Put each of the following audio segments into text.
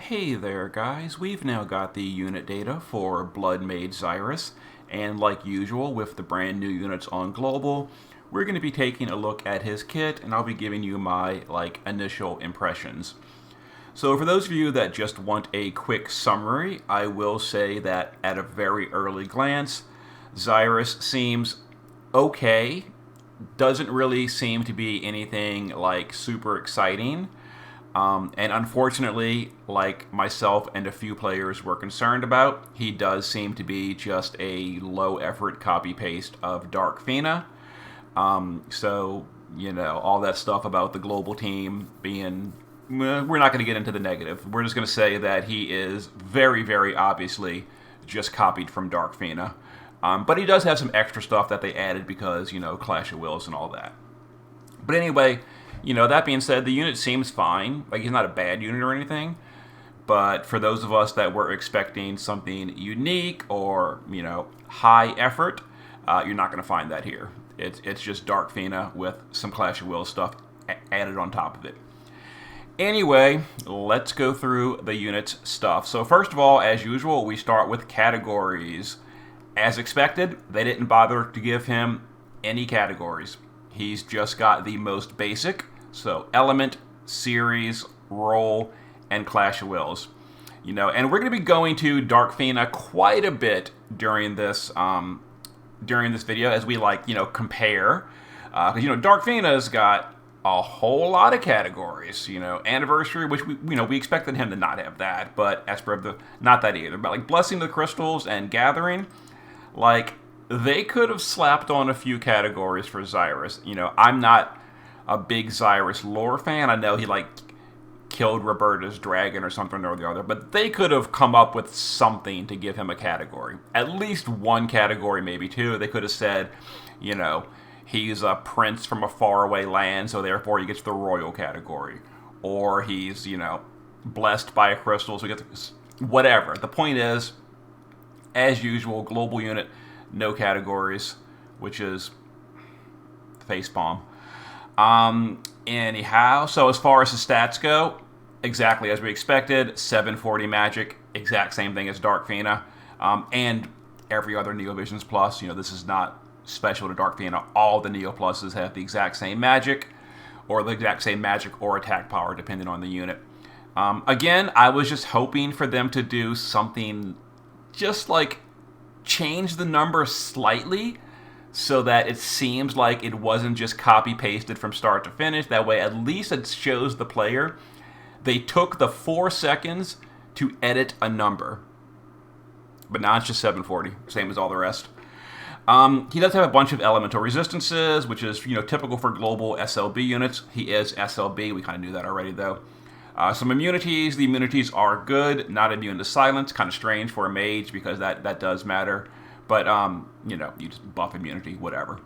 Hey there, guys. We've now got the unit data for Blood Mage Zyrus, and like usual with the brand new units on Global, we're going to be taking a look at his kit, and I'll be giving you my initial impressions. So for those of you that just want a quick summary, I will say that at a very early glance, Zyrus seems okay. Doesn't really seem to be anything super exciting. And unfortunately, like myself and a few players were concerned about, he does seem to be just a low effort copy paste of Dark Fina. All that stuff about the global team being. We're not going to get into the negative. We're just going to say that he is very, very obviously just copied from Dark Fina. But he does have some extra stuff that they added because, Clash of Wills and all that. But anyway, that being said, the unit seems fine. He's not a bad unit or anything. But for those of us that were expecting something unique or, high effort, you're not going to find that here. It's just Dark Fina with some Clash of Wills stuff added on top of it. Anyway, let's go through the unit's stuff. So first of all, as usual, we start with categories. As expected, they didn't bother to give him any categories. He's just got the most basic, so element, series, role, and Clash of Wills. And we're going to be going to Dark Fina quite a bit during this video as we compare. Because Dark Fina's got a whole lot of categories. Anniversary, which we expected him to not have that, but Esper not that either. But Blessing of the Crystals and Gathering, they could have slapped on a few categories for Zyrus. I'm not a big Zyrus lore fan. I know he killed Roberta's dragon or something or the other, but they could have come up with something to give him a category. At least one category, maybe two. They could have said, he's a prince from a faraway land, so therefore he gets the royal category. Or he's, blessed by a crystal, so he gets whatever. The point is, as usual, global unit, no categories, which is facepalm. Anyhow, so as far as the stats go, exactly as we expected, 740 magic, exact same thing as Dark Fina, and every other Neo Visions Plus. This is not special to Dark Fina. All the Neo Pluses have the exact same magic, or the exact same magic or attack power, depending on the unit. Again, I was just hoping for them to do something just change the number slightly so that it seems like it wasn't just copy pasted from start to finish. That way at least it shows the player they took the 4 seconds to edit a number. But now it's just 740, same as all the rest. He does have a bunch of elemental resistances, which is typical for global SLB units. He is SLB, we kind of knew that already though. Some immunities. The immunities are good. Not immune to silence. Kind of strange for a mage because that does matter. But, you just buff immunity, whatever.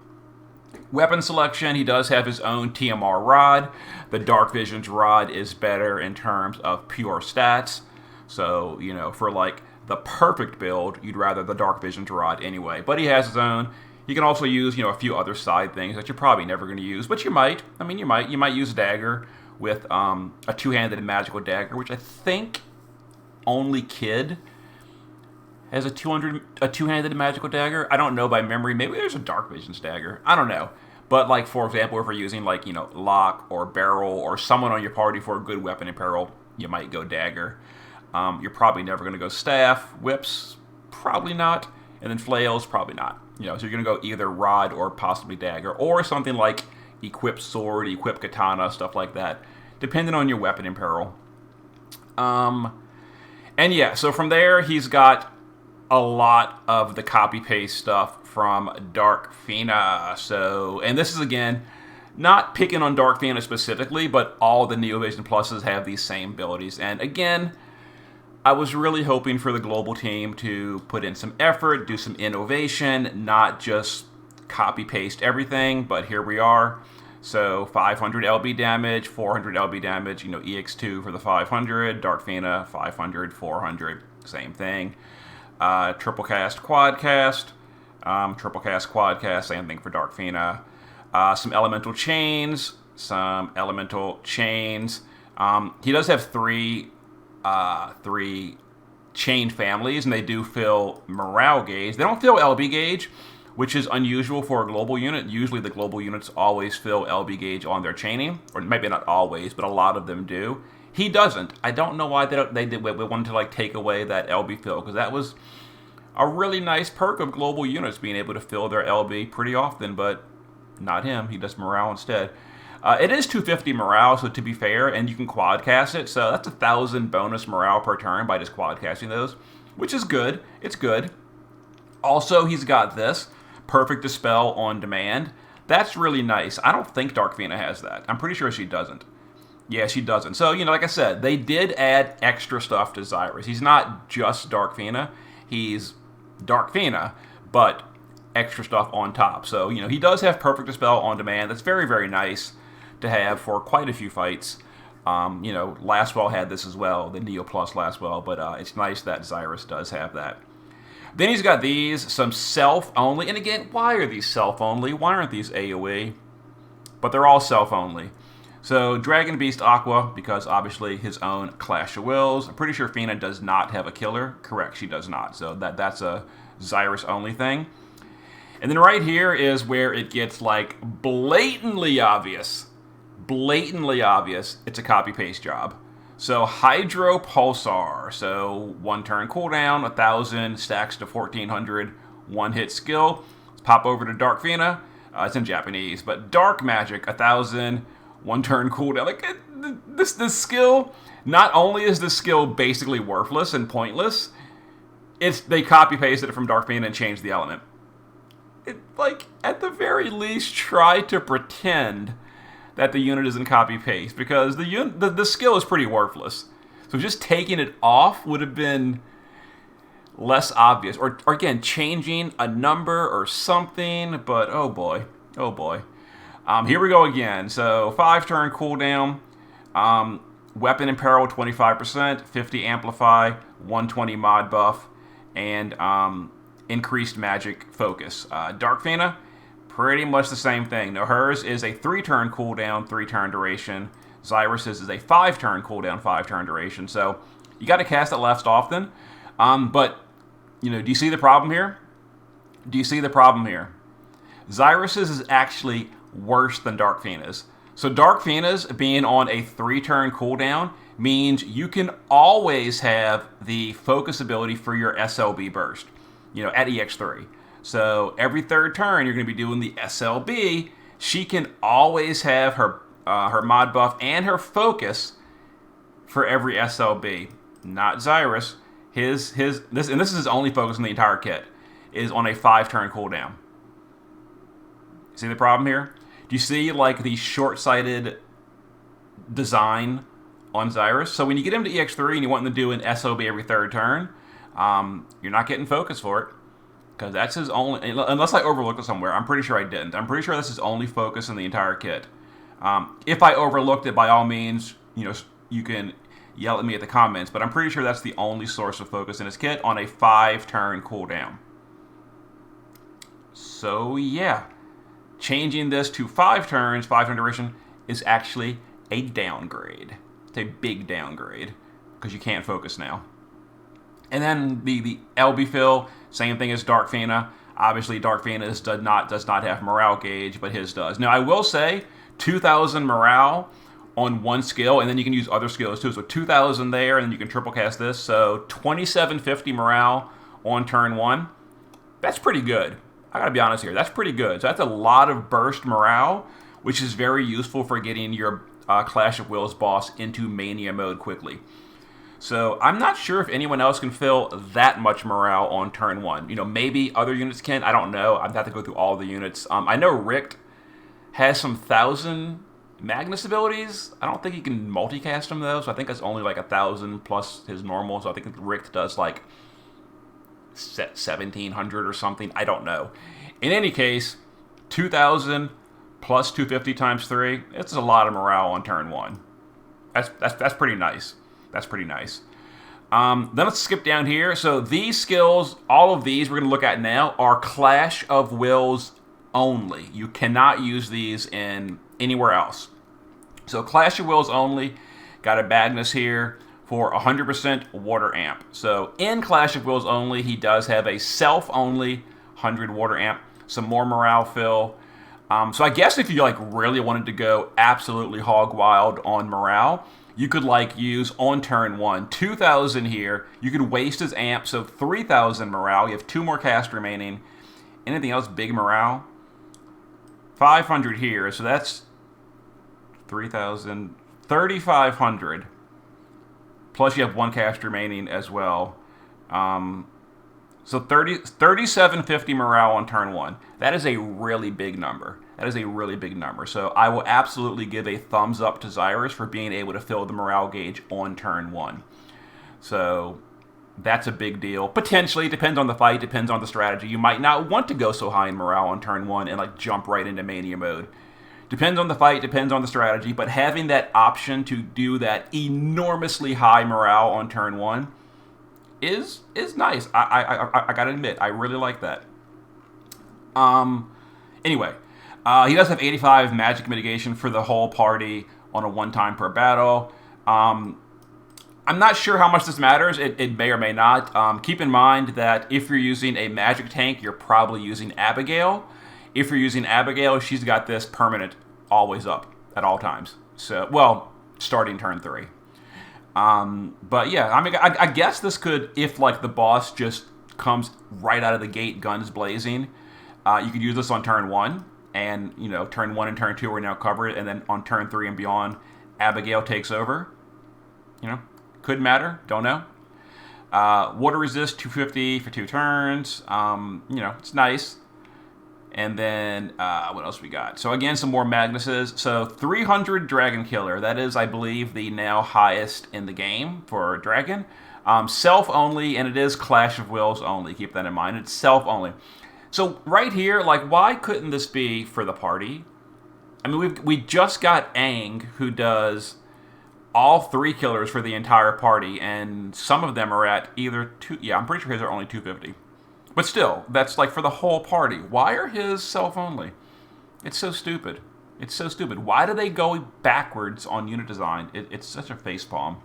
Weapon selection. He does have his own TMR rod. The Dark Visions rod is better in terms of pure stats. So, for the perfect build, you'd rather the Dark Visions rod anyway. But he has his own. You can also use, a few other side things that you're probably never going to use. But you might. You might use Dagger with a two-handed magical dagger, which I think only Kid has a two-handed magical dagger. I don't know by memory. Maybe there's a Dark Visions dagger. I don't know. But for example, if we're using Locke or Barrel or someone on your party for a good weapon in peril, you might go dagger. You're probably never going to go staff. Whips, probably not. And then flails, probably not. So you're going to go either rod or possibly dagger, or something like equip sword, equip katana, stuff like that, depending on your weapon in peril. And yeah, so from there, he's got a lot of the copy-paste stuff from Dark Fina. So, and this is, again, not picking on Dark Fina specifically, but all the Neo Vision Pluses have these same abilities. And again, I was really hoping for the global team to put in some effort, do some innovation, not just copy-paste everything, but here we are. So 500 LB damage, 400 LB damage, EX2 for the 500, Dark Fina, 500, 400, same thing. Triple cast, quad cast, same thing for Dark Fina. Some elemental chains. He does have 3 3 chain families, and they do fill morale gauge. They don't fill LB gauge, which is unusual for a global unit. Usually the global units always fill LB gauge on their chaining, or maybe not always, but a lot of them do. He doesn't. I don't know why they wanted to like take away that LB fill, because that was a really nice perk of global units, being able to fill their LB pretty often, but not him. He does morale instead. It is 250 morale, so to be fair, and you can quad cast it, so that's 1,000 bonus morale per turn by just quad casting those, which is good. It's good. Also, he's got this. Perfect Dispel on demand. That's really nice. I don't think Dark Fina has that. I'm pretty sure she doesn't. Yeah, she doesn't. So, like I said, they did add extra stuff to Zyrus. He's not just Dark Fina. He's Dark Fina, but extra stuff on top. So, he does have Perfect Dispel on demand. That's very, very nice to have for quite a few fights. Lastwell had this as well, the Neo Plus Lastwell, but it's nice that Zyrus does have that. Then he's got these, some self-only. And again, why are these self-only? Why aren't these AoE? But they're all self-only. So, Dragon Beast Aqua, because obviously his own Clash of Wills. I'm pretty sure Fina does not have a killer. Correct, she does not. So, that's a Zyrus-only thing. And then right here is where it gets, like, blatantly obvious. Blatantly obvious. It's a copy-paste job. So, Hydro Pulsar. So, 1 turn cooldown, 1,000, stacks to 1,400, 1-hit skill. Let's pop over to Dark Fina. It's in Japanese, but Dark Magic, 1,000, 1 turn cooldown. Like, this skill, not only is this skill basically worthless and pointless, they copy-pasted it from Dark Fina and changed the element. At the very least, try to pretend that the unit isn't copy-paste, because the skill is pretty worthless. So just taking it off would have been less obvious. Or again, changing a number or something, but oh boy. Here we go again. So 5-turn cooldown, weapon and peril 25%, 50 amplify, 120 mod buff, and increased magic focus. Dark Fina, pretty much the same thing. Now, hers is a 3-turn cooldown, 3-turn duration. Zyrus's is a 5-turn cooldown, 5-turn duration. So you got to cast it less often. But, do you see the problem here? Zyrus's is actually worse than Dark Fina's. So Dark Fina's being on a 3-turn cooldown means you can always have the focus ability for your SLB burst, at EX3. So every 3rd turn, you're going to be doing the SLB. She can always have her mod buff and her focus for every SLB. Not Zyrus. This is his only focus in the entire kit, is on a 5-turn cooldown. See the problem here? Do you see the short-sighted design on Zyrus? So when you get him to EX3 and you want him to do an SLB every 3rd turn, you're not getting focus for it. Because that's his only, unless I overlooked it somewhere. I'm pretty sure I didn't. I'm pretty sure that's his only focus in the entire kit. If I overlooked it, by all means, you can yell at me at the comments. But I'm pretty sure that's the only source of focus in his kit on a 5-turn cooldown. So yeah, changing this to 5 turns, 5-turn duration, is actually a downgrade. It's a big downgrade because you can't focus now. And then the LB fill, same thing as Dark Fina. Obviously, Dark Fina's does not have morale gauge, but his does. Now, I will say 2,000 morale on 1 skill, and then you can use other skills too. So 2,000 there, and then you can triple cast this. So 2,750 morale on turn 1. That's pretty good. I gotta be honest here. That's pretty good. So that's a lot of burst morale, which is very useful for getting your Clash of Wills boss into mania mode quickly. So I'm not sure if anyone else can fill that much morale on turn 1. Maybe other units can. I don't know. I'd have to go through all the units. I know Richt has some 1,000 Magnus abilities. I don't think he can multicast them, though. So I think that's only 1,000 plus his normal. So I think Richt does 1,700 or something. I don't know. In any case, 2,000 plus 250 times 3. It's a lot of morale on turn 1. That's pretty nice. That's pretty nice. Then let's skip down here. So these skills, all of these we're going to look at now, are Clash of Wills only. You cannot use these in anywhere else. So Clash of Wills only. Got a Magnus here for 100% water amp. So in Clash of Wills only, he does have a self-only 100 water amp. Some more morale fill. So I guess if you like really wanted to go absolutely hog wild on morale, you could like use on turn 1 2,000 here. You could waste his amp, so 3,000 morale. You have 2 more cast remaining. Anything else big morale? 500 here, so that's 3,000, 3,500. Plus you have 1 cast remaining as well. So 3,750 morale on turn 1. That is a really big number. That is a really big number. So I will absolutely give a thumbs up to Zyrus for being able to fill the morale gauge on turn 1. So that's a big deal. Potentially, depends on the fight, depends on the strategy. You might not want to go so high in morale on turn 1 and like jump right into mania mode. Depends on the fight, depends on the strategy, but having that option to do that enormously high morale on turn 1 is nice. I gotta admit, I really like that. Anyway, he does have 85 magic mitigation for the whole party on a 1 time per battle. I'm not sure how much this matters. It may or may not. Keep in mind that if you're using a magic tank, you're probably using Abigail. If you're using Abigail, she's got this permanent always up at all times. So, well, starting turn 3. But yeah, I mean, I guess this could, if like the boss just comes right out of the gate, guns blazing, you could use this on turn 1, and you know, turn 1 and turn 2 are now covered, and then on turn 3 and beyond, Abigail takes over. You know, could matter, don't know. Water resist 250 for 2 turns. You know, it's nice. And then, what else we got? So again, some more Magnuses. So 300 Dragon Killer. That is, I believe, the now highest in the game for Dragon. Self-only, and it is Clash of Wills only. Keep that in mind. It's self-only. So right here, like, why couldn't this be for the party? I mean, we just got Aang, who does all 3 killers for the entire party, and some of them are at either 2... Yeah, I'm pretty sure his are only 250. But still, that's like for the whole party. Why are his self-only? It's so stupid. It's so stupid. Why do they go backwards on unit design? It's such a facepalm.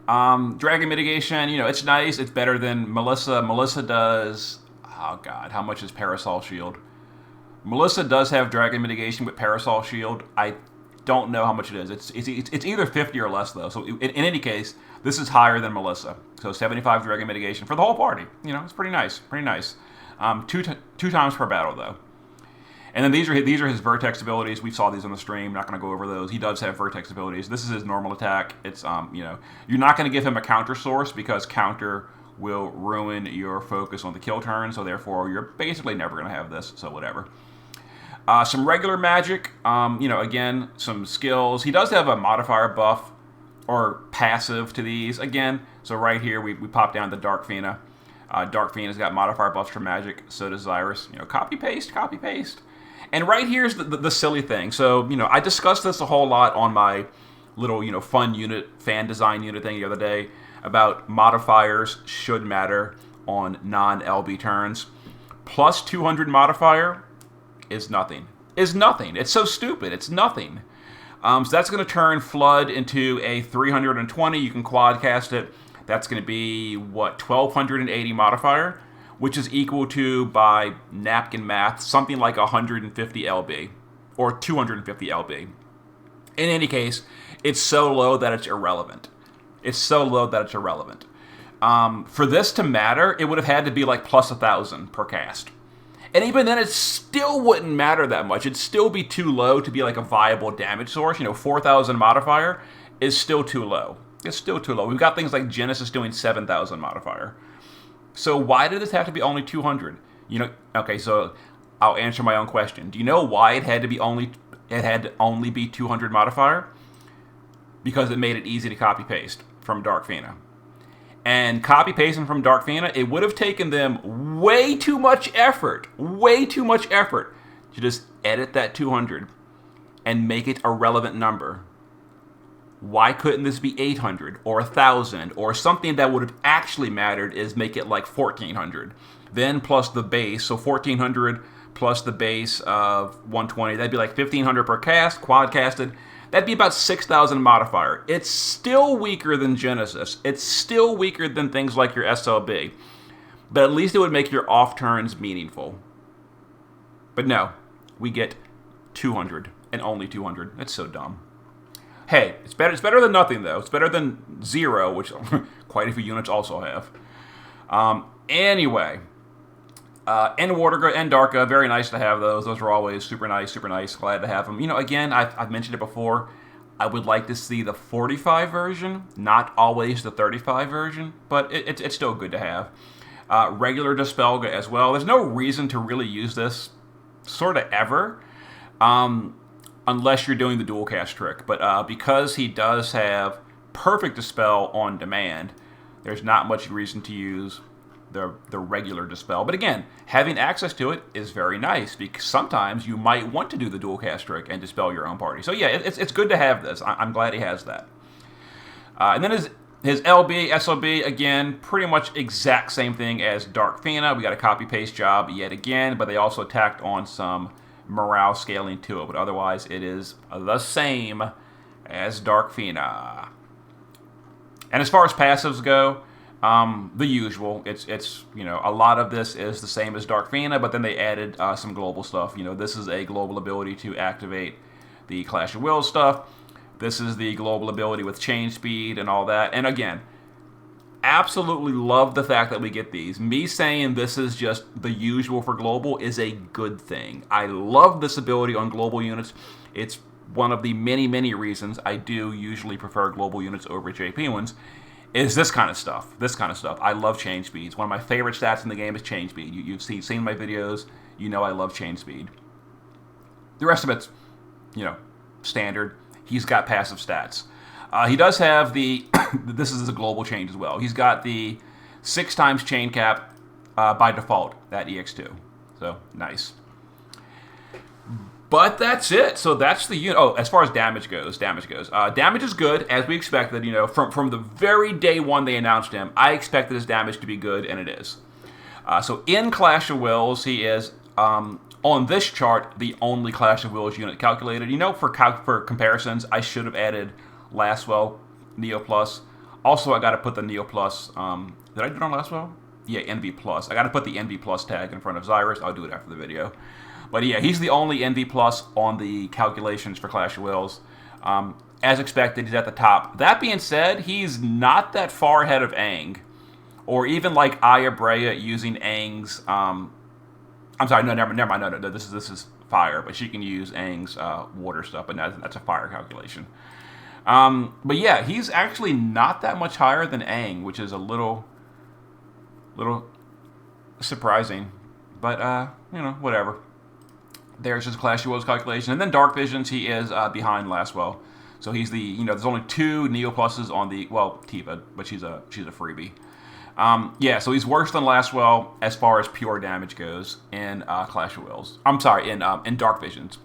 Dragon mitigation, you know, it's nice. It's better than Melissa. Melissa does... Oh, God. How much is Parasol Shield? Melissa does have dragon mitigation with Parasol Shield. I don't know how much it is. It's either 50 or less, though. So in any case, this is higher than Melissa. So 75 dragon mitigation for the whole party. You know, it's pretty nice. Pretty nice. Two times per battle, though. And then these are his Vertex abilities. We saw these on the stream. Not going to go over those. He does have Vertex abilities. This is his normal attack. It's you know, you're not going to give him a counter source because counter will ruin your focus on the kill turn. So therefore, you're basically never going to have this. So whatever. Some regular magic. You know, again, some skills. He does have a modifier buff or passive to these. Again, so right here we pop down to Dark Fina. Dark Fina's got modifier buffs for magic. So does Zyrus. You know, copy paste, copy paste. And right here's the silly thing. So, you know, I discussed this a whole lot on my little, you know, fun unit, fan design unit thing the other day about modifiers should matter on non-LB turns. Plus 200 modifier is nothing. Is nothing. It's so stupid. It's nothing. So that's going to turn Flood into a 320. You can quad cast it. That's going to be, what, 1,280 modifier? Which is equal to, by napkin math, something like 150 LB. Or 250 LB. In any case, it's so low that it's irrelevant. It's so low that it's irrelevant. For this to matter, it would have had to be like plus 1,000 per cast. And even then, it still wouldn't matter that much. It'd still be too low to be like a viable damage source. You know, 4,000 modifier is still too low. It's still too low. We've got things like Genesis doing 7,000 modifier. So why did this have to be only 200? You know, okay, so I'll answer my own question. Do you know why it had to only be 200 modifier? Because it made it easy to copy paste from Dark Fina. And copy pasting from Dark Fina, it would have taken them way too much effort to just edit that 200 and make it a relevant number. Why couldn't this be 800 or 1,000 or something that would have actually mattered is make it like 1,400. Then plus the base, so 1,400 plus the base of 120. That'd be like 1,500 per cast, quad casted. That'd be about 6,000 modifier. It's still weaker than Genesis. It's still weaker than things like your SLB. But at least it would make your off turns meaningful. But no, we get 200 and only 200. That's so dumb. Hey, it's better. It's better than nothing though. It's better than 0, which quite a few units also have. Anyway, and Water and Darka, very nice to have those. Those are always super nice, super nice. Glad to have them. You know, again, I've mentioned it before. I would like to see the 45 version, not always the 35 version, but it's still good to have. Regular Dispelga as well. There's no reason to really use this sort of ever, unless you're doing the dual cast trick. But because he does have perfect Dispel on demand, there's not much reason to use the regular Dispel. But again, having access to it is very nice, because sometimes you might want to do the dual cast trick and Dispel your own party. So yeah, it's good to have this. I'm glad he has that. And then his LB, SLB, again, pretty much exact same thing as Dark Fina. We got a copy-paste job yet again, but they also tacked on some morale scaling to it. But otherwise, it is the same as Dark Fina. And as far as passives go, the usual. It's you know, a lot of this is the same as Dark Fina, but then they added some global stuff. You know, this is a global ability to activate the Clash of Wills stuff. This is the global ability with change speed and all that. And again, absolutely love the fact that we get these. Me saying this is just the usual for global is a good thing. I love this ability on global units. It's one of the many, many reasons I do usually prefer global units over JP ones, is this kind of stuff. This kind of stuff. I love change speeds. One of my favorite stats in the game is change speed. You've seen my videos. You know I love change speed. The rest of it's, you know, standard. He's got passive stats. He does have the, this is a global change as well. He's got the 6 times chain cap by default, that EX2. So, nice. But that's it. So that's the unit. Oh, as far as damage goes. Damage is good, as we expected. You know, from the very day one they announced him, I expected his damage to be good, and it is. So in Clash of Wills, he is, on this chart, the only Clash of Wills unit calculated. You know, for comparisons, I should have added Lastwell, Neo Plus. Also, I got to put the Neo Plus. Did I do it on Lastwell? Yeah, NV Plus. I got to put the NV Plus tag in front of Zyrus. I'll do it after the video. But yeah, he's the only NV Plus on the calculations for Clash of Wills. As expected, he's at the top. That being said, he's not that far ahead of Aang. Or even like Aya Brea using Aang's... I'm sorry, no, never mind. No, this is fire, but she can use Aang's water stuff, but that's a fire calculation. But yeah, he's actually not that much higher than Aang, which is a little surprising. But, you know, whatever. There's his Clash of Wills calculation. And then Dark Visions, he is behind Lastwell. So he's the, you know, there's only 2 Neo Pluses on the, well, Tifa, but she's a freebie. Yeah, so he's worse than Lastwell as far as pure damage goes in Clash of Wills. I'm sorry, in Dark Visions.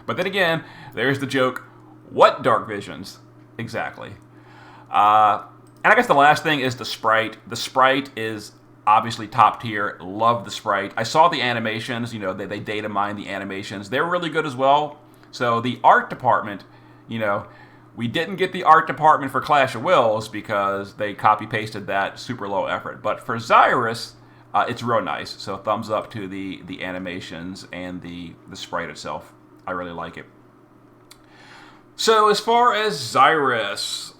But then again, there's the joke, what Dark Visions? Exactly. And I guess the last thing is the Sprite. The Sprite is obviously top tier. Love the Sprite. I saw the animations. You know, they data mine the animations. They're really good as well. So the art department, you know, we didn't get the art department for Clash of Wills because they copy-pasted that super low effort. But for Zyrus, it's real nice. So thumbs up to the animations and the Sprite itself. I really like it. So as far as Zyrus,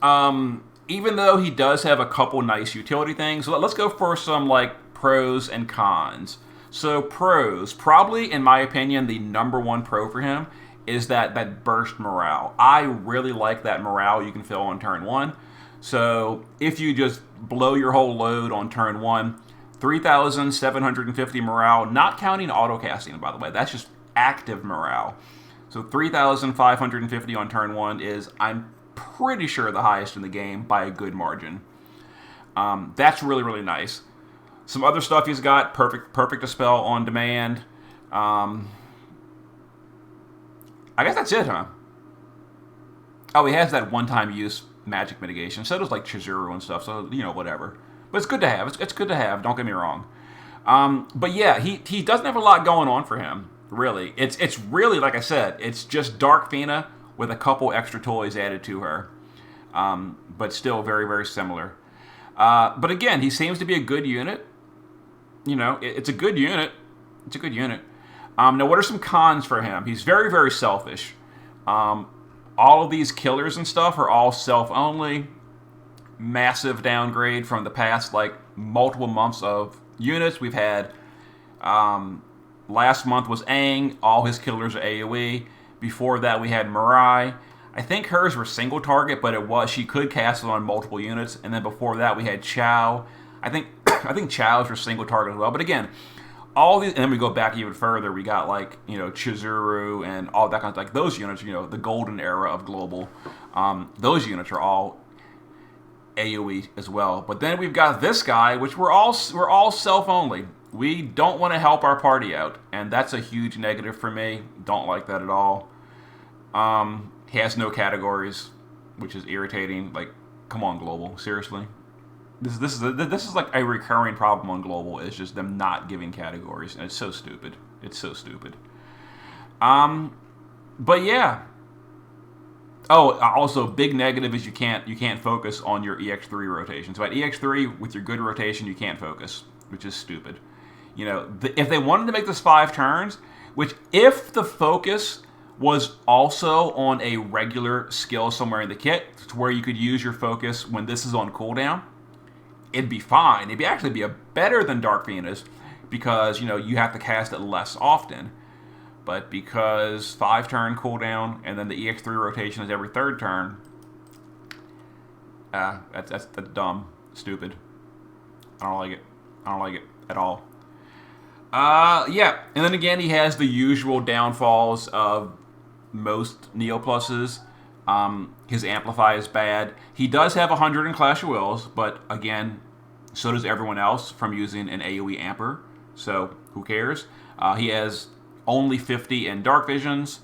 even though he does have a couple nice utility things, let's go for some like pros and cons. So pros, probably in my opinion, the #1 pro for him is that burst morale. I really like that morale you can fill on turn 1. So if you just blow your whole load on turn 1, 3,750 morale, not counting auto-casting, by the way. That's just active morale. So 3,550 on turn 1 is, I'm pretty sure, the highest in the game by a good margin. That's really, really nice. Some other stuff he's got, perfect Dispel on demand. I guess that's it, huh? Oh, he has that one-time use magic mitigation. So does like Chizuru and stuff. So, you know, whatever. But it's good to have. It's good to have. Don't get me wrong. But yeah, he doesn't have a lot going on for him. Really, it's really, like I said, it's just Dark Fina with a couple extra toys added to her. But still very, very similar. But again, he seems to be a good unit. You know, it's a good unit. It's a good unit. Now, what are some cons for him? He's very, very selfish. All of these killers and stuff are all self-only. Massive downgrade from the past, like, multiple months of units. We've had, last month was Aang. All his killers are AoE. Before that, we had Mirai. I think hers were single target, but she could cast it on multiple units. And then before that, we had Chow. I think Chow's were single target as well. But again, all these, and then we go back even further. We got like Chizuru and all that kind of like those units. The golden era of global. Those units are all AoE as well. But then we've got this guy, which we're all self only. We don't want to help our party out, and that's a huge negative for me. Don't like that at all. He has no categories, which is irritating. Like, come on, global, seriously. This is like a recurring problem on global. It's just them not giving categories, and it's so stupid. It's so stupid. But yeah. Oh, also big negative is you can't focus on your EX3 rotation. So at EX3 with your good rotation, you can't focus, which is stupid. If they wanted to make this 5 turns, which if the focus was also on a regular skill somewhere in the kit, to where you could use your focus when this is on cooldown, it'd be fine. It'd actually be better than Dark Venus, because you have to cast it less often. But because 5-turn cooldown and then the EX3 rotation is every 3rd turn, that's dumb, stupid. I don't like it. I don't like it at all. Yeah, and then again, he has the usual downfalls of most Neo Pluses. His Amplify is bad. He does have 100 in Clash of Wills, but again, so does everyone else from using an AoE Amper. So who cares? He has only 50 in Dark Visions.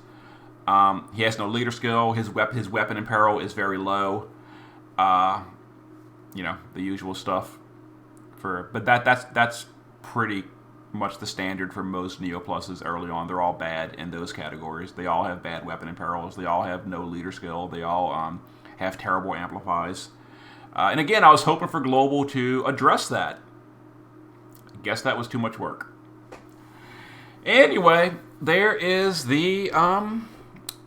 He has no leader skill. His weapon in peril is very low. The usual stuff. But that's pretty much the standard for most Neo Pluses early on. They're all bad in those categories. They all have bad weapon and perils. They all have no leader skill. They all have terrible amplifies. And again, I was hoping for Global to address that. I guess that was too much work. Anyway, there is the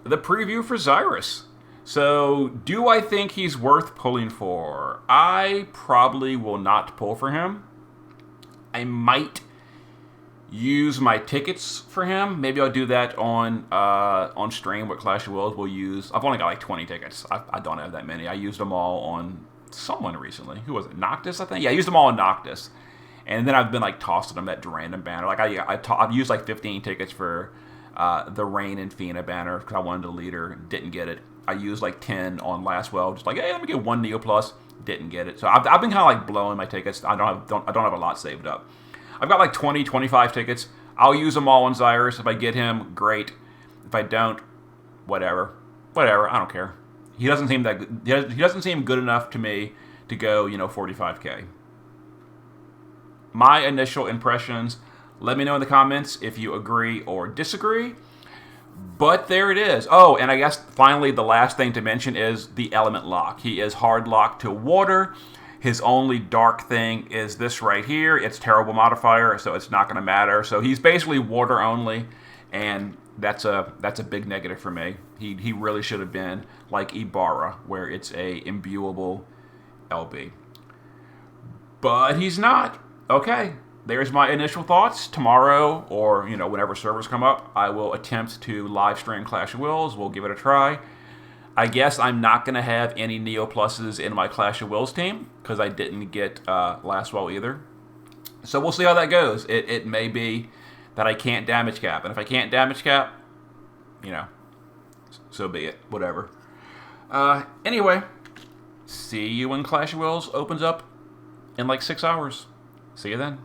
preview for Zyrus. So, do I think he's worth pulling for? I probably will not pull for him. I might use my tickets for him. Maybe I'll do that on stream with Clash of Wills. I've only got like 20 tickets. I don't have that many. I used them all on someone recently. Who was it? Noctis, I think? Yeah, I used them all on Noctis. And then I've been like tossing them at random banner. Like I've used like 15 tickets for the Rain and Fina banner because I wanted a leader, didn't get it. I used like 10 on Lastwell, just like, hey, let me get 1 Neo Plus, didn't get it. So I've been kind of like blowing my tickets. I don't have a lot saved up. I've got like 20, 25 tickets. I'll use them all on Zyrus. If I get him, great. If I don't, whatever. I don't care. He doesn't seem that good. He doesn't seem good enough to me to go, 45K. My initial impressions. Let me know in the comments if you agree or disagree. But there it is. Oh, and I guess finally the last thing to mention is the element lock. He is hard locked to water. His only dark thing is this right here. It's terrible modifier, so it's not going to matter. So he's basically water only, and that's a big negative for me. He really should have been like Ibarra, where it's a imbuable LB. But he's not. Okay, there's my initial thoughts. Tomorrow, or whenever servers come up, I will attempt to live stream Clash of Wills. We'll give it a try. I guess I'm not going to have any Neo Pluses in my Clash of Wills team because I didn't get Lastwell either. So we'll see how that goes. It may be that I can't damage cap. And if I can't damage cap, so be it. Whatever. Anyway, see you when Clash of Wills opens up in like 6 hours. See you then.